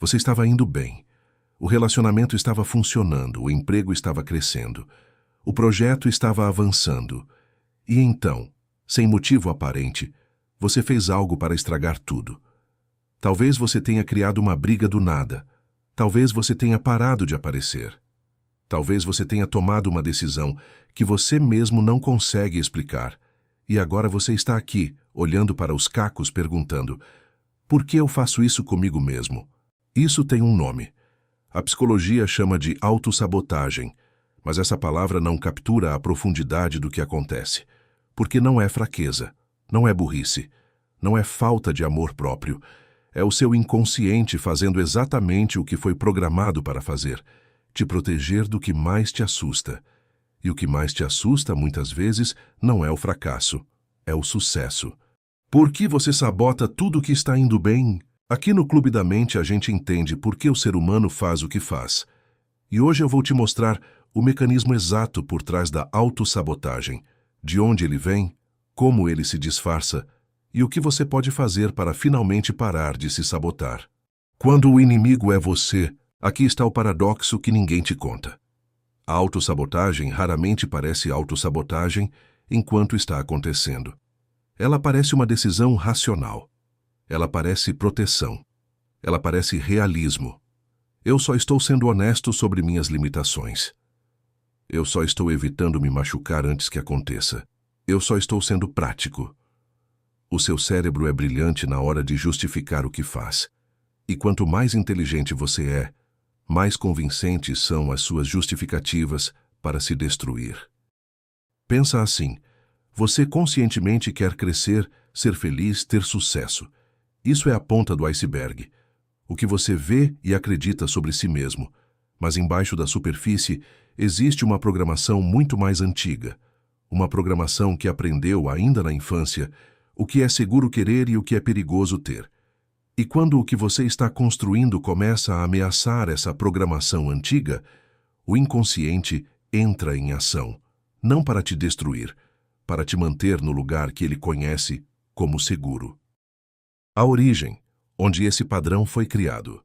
Você estava indo bem. O relacionamento estava funcionando, o emprego estava crescendo. O projeto estava avançando. E então, sem motivo aparente, você fez algo para estragar tudo. Talvez você tenha criado uma briga do nada. Talvez você tenha parado de aparecer. Talvez você tenha tomado uma decisão que você mesmo não consegue explicar. E agora você está aqui, olhando para os cacos, perguntando: por que eu faço isso comigo mesmo? Isso tem um nome. A psicologia chama de autossabotagem, mas essa palavra não captura a profundidade do que acontece. Porque não é fraqueza, não é burrice, não é falta de amor próprio. É o seu inconsciente fazendo exatamente o que foi programado para fazer, te proteger do que mais te assusta. E o que mais te assusta, muitas vezes, não é o fracasso, é o sucesso. Por que você sabota tudo que está indo bem? Aqui no Clube da Mente a gente entende por que o ser humano faz o que faz. E hoje eu vou te mostrar o mecanismo exato por trás da autossabotagem, de onde ele vem, como ele se disfarça e o que você pode fazer para finalmente parar de se sabotar. Quando o inimigo é você, aqui está o paradoxo que ninguém te conta. A autossabotagem raramente parece autossabotagem enquanto está acontecendo. Ela parece uma decisão racional. Ela parece proteção. Ela parece realismo. Eu só estou sendo honesto sobre minhas limitações. Eu só estou evitando me machucar antes que aconteça. Eu só estou sendo prático. O seu cérebro é brilhante na hora de justificar o que faz. E quanto mais inteligente você é, mais convincentes são as suas justificativas para se destruir. Pensa assim: você conscientemente quer crescer, ser feliz, ter sucesso. Isso é a ponta do iceberg. O que você vê e acredita sobre si mesmo. Mas embaixo da superfície existe uma programação muito mais antiga. Uma programação que aprendeu ainda na infância o que é seguro querer e o que é perigoso ter. E quando o que você está construindo começa a ameaçar essa programação antiga, o inconsciente entra em ação, não para te destruir, para te manter no lugar que ele conhece como seguro. A origem, onde esse padrão foi criado.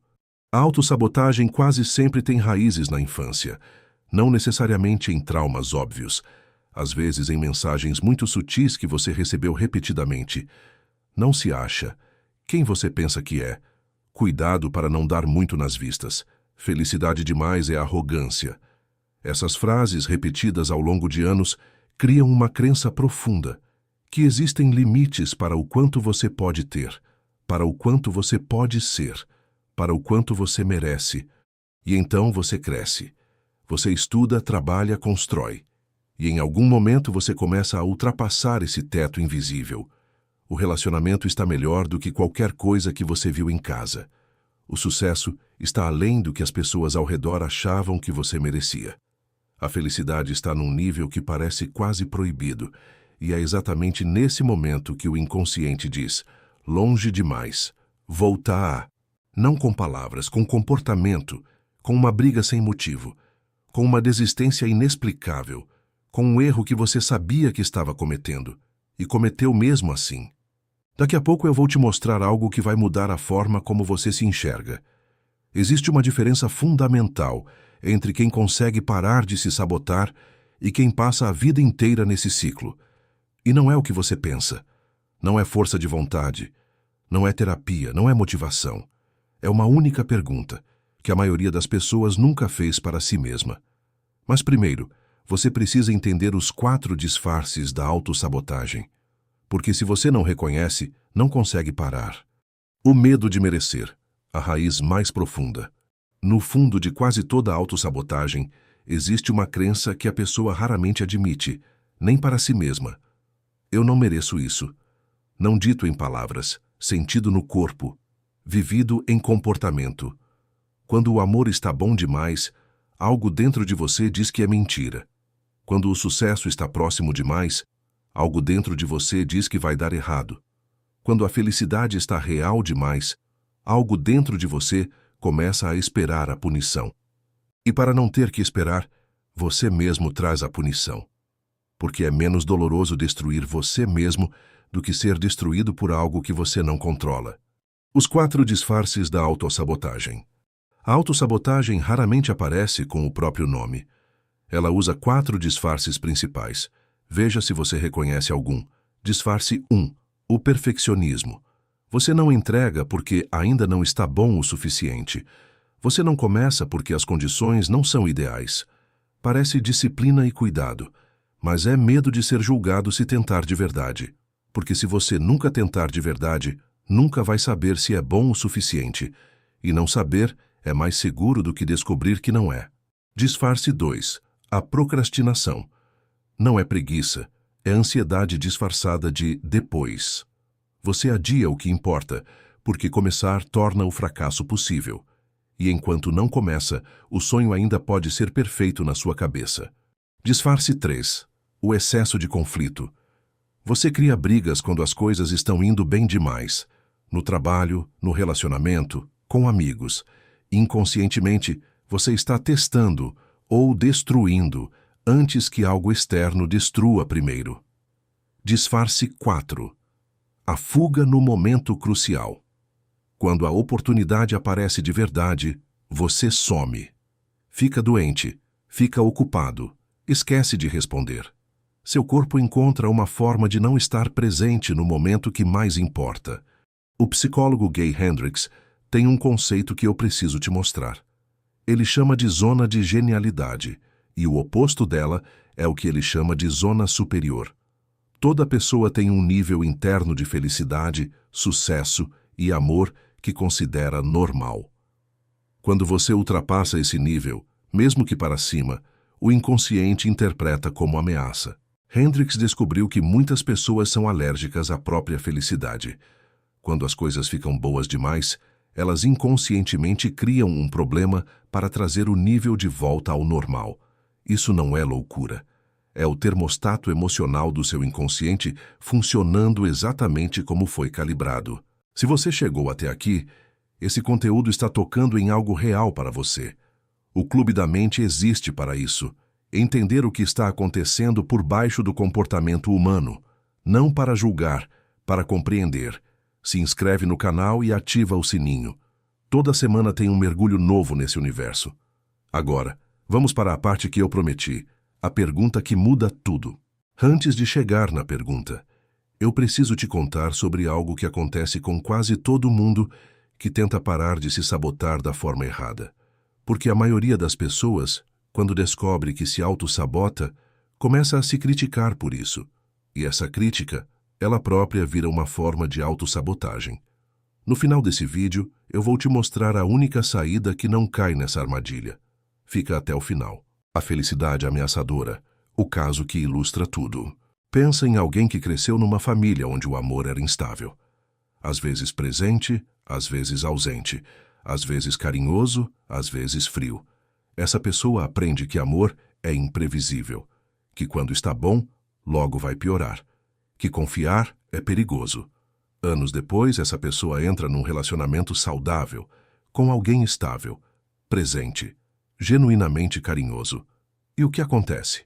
A autossabotagem quase sempre tem raízes na infância, não necessariamente em traumas óbvios, às vezes em mensagens muito sutis que você recebeu repetidamente. Não se acha. Quem você pensa que é? Cuidado para não dar muito nas vistas. Felicidade demais é arrogância. Essas frases repetidas ao longo de anos criam uma crença profunda, que existem limites para o quanto você pode ter, para o quanto você pode ser, para o quanto você merece. E então você cresce. Você estuda, trabalha, constrói. E em algum momento você começa a ultrapassar esse teto invisível. O relacionamento está melhor do que qualquer coisa que você viu em casa. O sucesso está além do que as pessoas ao redor achavam que você merecia. A felicidade está num nível que parece quase proibido, e é exatamente nesse momento que o inconsciente diz: longe demais, volta a... Não com palavras, com comportamento, com uma briga sem motivo, com uma desistência inexplicável, com um erro que você sabia que estava cometendo, e cometeu mesmo assim. Daqui a pouco eu vou te mostrar algo que vai mudar a forma como você se enxerga. Existe uma diferença fundamental entre quem consegue parar de se sabotar e quem passa a vida inteira nesse ciclo. E não é o que você pensa. Não é força de vontade. Não é terapia, não é motivação. É uma única pergunta, que a maioria das pessoas nunca fez para si mesma. Mas primeiro, você precisa entender os 4 disfarces da autossabotagem. Porque se você não reconhece, não consegue parar. O medo de merecer, a raiz mais profunda. No fundo de quase toda a autossabotagem, existe uma crença que a pessoa raramente admite, nem para si mesma. Eu não mereço isso. Não dito em palavras, sentido no corpo, vivido em comportamento. Quando o amor está bom demais, algo dentro de você diz que é mentira. Quando o sucesso está próximo demais, algo dentro de você diz que vai dar errado. Quando a felicidade está real demais, algo dentro de você começa a esperar a punição. E para não ter que esperar, você mesmo traz a punição. Porque é menos doloroso destruir você mesmo do que ser destruído por algo que você não controla. Os 4 disfarces da autossabotagem. A autossabotagem raramente aparece com o próprio nome. Ela usa 4 disfarces principais. Veja se você reconhece algum. Disfarce 1. O perfeccionismo. Você não entrega porque ainda não está bom o suficiente. Você não começa porque as condições não são ideais. Parece disciplina e cuidado, mas é medo de ser julgado se tentar de verdade. Porque se você nunca tentar de verdade, nunca vai saber se é bom o suficiente. E não saber é mais seguro do que descobrir que não é. Disfarce 2. A procrastinação. Não é preguiça, é ansiedade disfarçada de depois. Você adia o que importa, porque começar torna o fracasso possível. E enquanto não começa, o sonho ainda pode ser perfeito na sua cabeça. Disfarce 3. O excesso de conflito. Você cria brigas quando as coisas estão indo bem demais. No trabalho, no relacionamento, com amigos. Inconscientemente, você está testando ou destruindo antes que algo externo destrua primeiro. Disfarce 4. A fuga no momento crucial. Quando a oportunidade aparece de verdade, você some. Fica doente, fica ocupado, esquece de responder. Seu corpo encontra uma forma de não estar presente no momento que mais importa. O psicólogo Gay Hendricks tem um conceito que eu preciso te mostrar. Ele chama de zona de genialidade, e o oposto dela é o que ele chama de zona superior. Toda pessoa tem um nível interno de felicidade, sucesso e amor que considera normal. Quando você ultrapassa esse nível, mesmo que para cima, o inconsciente interpreta como ameaça. Hendricks descobriu que muitas pessoas são alérgicas à própria felicidade. Quando as coisas ficam boas demais, elas inconscientemente criam um problema para trazer o nível de volta ao normal. Isso não é loucura. É o termostato emocional do seu inconsciente funcionando exatamente como foi calibrado. Se você chegou até aqui, esse conteúdo está tocando em algo real para você. O Clube da Mente existe para isso. Entender o que está acontecendo por baixo do comportamento humano. Não para julgar, para compreender. Se inscreve no canal e ativa o sininho. Toda semana tem um mergulho novo nesse universo. Agora, vamos para a parte que eu prometi. A pergunta que muda tudo. Antes de chegar na pergunta, eu preciso te contar sobre algo que acontece com quase todo mundo que tenta parar de se sabotar da forma errada. Porque a maioria das pessoas, quando descobre que se auto-sabota, começa a se criticar por isso. E essa crítica, ela própria vira uma forma de autossabotagem. No final desse vídeo, eu vou te mostrar a única saída que não cai nessa armadilha. Fica até o final. A felicidade ameaçadora, o caso que ilustra tudo. Pensa em alguém que cresceu numa família onde o amor era instável. Às vezes presente, às vezes ausente. Às vezes carinhoso, às vezes frio. Essa pessoa aprende que amor é imprevisível. Que quando está bom, logo vai piorar. Que confiar é perigoso. Anos depois, essa pessoa entra num relacionamento saudável, com alguém estável, presente, genuinamente carinhoso. E o que acontece?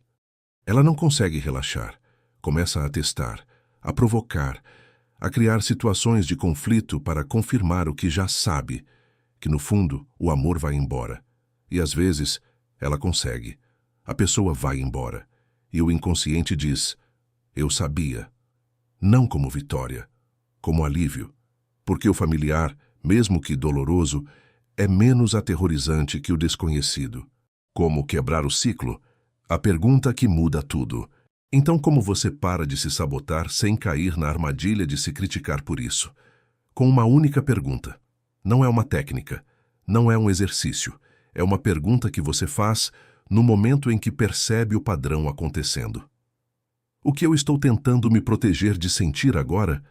Ela não consegue relaxar. Começa a testar, a provocar, a criar situações de conflito para confirmar o que já sabe, que no fundo o amor vai embora. E às vezes ela consegue. A pessoa vai embora. E o inconsciente diz, eu sabia. Não como vitória, como alívio. Porque o familiar, mesmo que doloroso, é menos aterrorizante que o desconhecido. Como quebrar o ciclo? A pergunta que muda tudo. Então, como você para de se sabotar sem cair na armadilha de se criticar por isso? Com uma única pergunta. Não é uma técnica, não é um exercício. É uma pergunta que você faz no momento em que percebe o padrão acontecendo. O que eu estou tentando me proteger de sentir agora?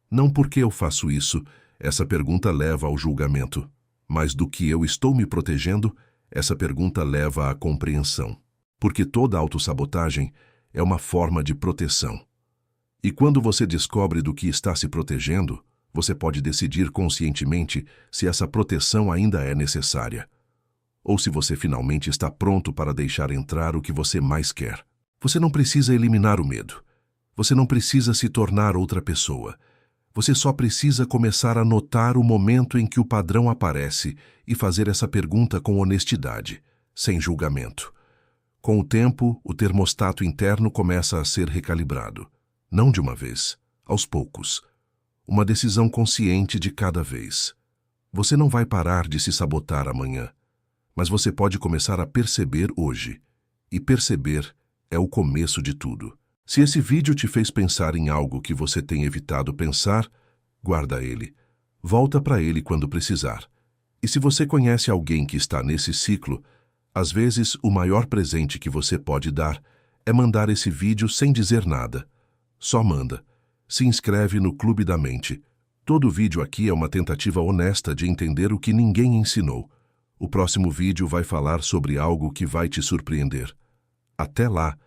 Não porque eu faço isso, essa pergunta leva ao julgamento. Mas do que eu estou me protegendo, essa pergunta leva à compreensão. Porque toda autossabotagem é uma forma de proteção. E quando você descobre do que está se protegendo, você pode decidir conscientemente se essa proteção ainda é necessária. Ou se você finalmente está pronto para deixar entrar o que você mais quer. Você não precisa eliminar o medo. Você não precisa se tornar outra pessoa. Você só precisa começar a notar o momento em que o padrão aparece e fazer essa pergunta com honestidade, sem julgamento. Com o tempo, o termostato interno começa a ser recalibrado. Não de uma vez, aos poucos. Uma decisão consciente de cada vez. Você não vai parar de se sabotar amanhã, mas você pode começar a perceber hoje. E perceber é o começo de tudo. Se esse vídeo te fez pensar em algo que você tem evitado pensar, guarda ele. Volta para ele quando precisar. E se você conhece alguém que está nesse ciclo, às vezes o maior presente que você pode dar é mandar esse vídeo sem dizer nada. Só manda. Se inscreve no Clube da Mente. Todo vídeo aqui é uma tentativa honesta de entender o que ninguém ensinou. O próximo vídeo vai falar sobre algo que vai te surpreender. Até lá!